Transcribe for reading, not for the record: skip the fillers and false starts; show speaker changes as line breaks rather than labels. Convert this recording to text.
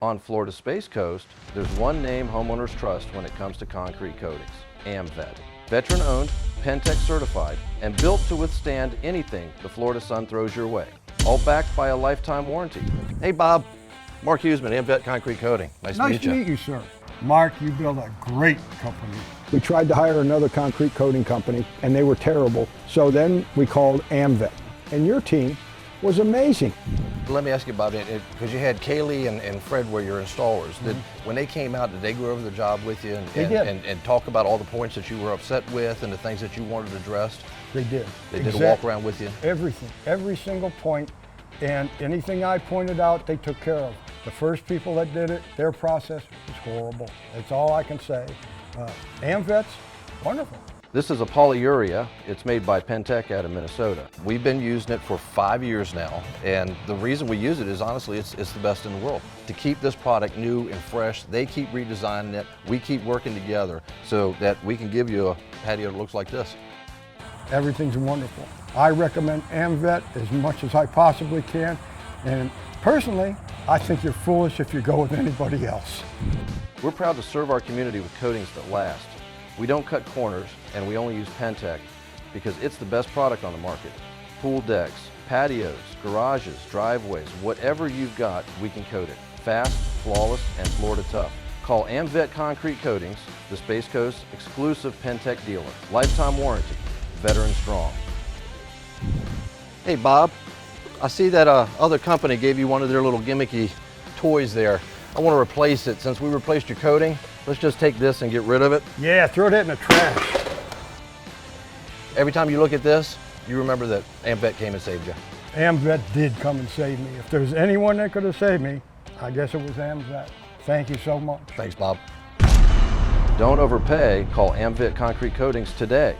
On Florida's Space Coast, there's one name homeowners trust when it comes to concrete coatings: AmVet. Veteran-owned, Penntek certified, and built to withstand anything the Florida sun throws your way. All backed by a lifetime warranty. Hey Bob, Mark Huseman, AmVet Concrete Coating. Nice to meet you.
Nice to meet you, sir. Mark, you build a great company.
We tried to hire another concrete coating company and they were terrible. So then we called AmVet. And your team was amazing.
Let me ask you about it, because you had Kaylee and Fred were your installers. When they came out, did they go over the job with you and talk about all the points that you were upset with and the things that you wanted addressed?
They did.
They did a walk around with you?
Everything, every single point, and anything I pointed out, they took care of. The first people that did it, their process was horrible. That's all I can say. AmVet's wonderful.
This is a polyurea. It's made by Penntek out of Minnesota. We've been using it for 5 years now, and the reason we use it is honestly it's the best in the world. To keep this product new and fresh, they keep redesigning it. We keep working together so that we can give you a patio that looks like this.
Everything's wonderful. I recommend AmVet as much as I possibly can, and personally, I think you're foolish if you go with anybody else.
We're proud to serve our community with coatings that last. We don't cut corners, and we only use Penntek because it's the best product on the market. Pool decks, patios, garages, driveways, whatever you've got, we can coat it. Fast, flawless, and Florida tough. Call AmVet Concrete Coatings, the Space Coast exclusive Penntek dealer. Lifetime warranty, veteran strong. Hey Bob, I see that other company gave you one of their little gimmicky toys there. I want to replace it. Since we replaced your coating, let's just take this and get rid of it.
Yeah, throw that in the trash.
Every time you look at this, you remember that AmVet came and saved you.
AmVet did come and save me. If there's anyone that could have saved me, I guess it was AmVet. Thank you so much.
Thanks, Bob. Don't overpay. Call AmVet Concrete Coatings today.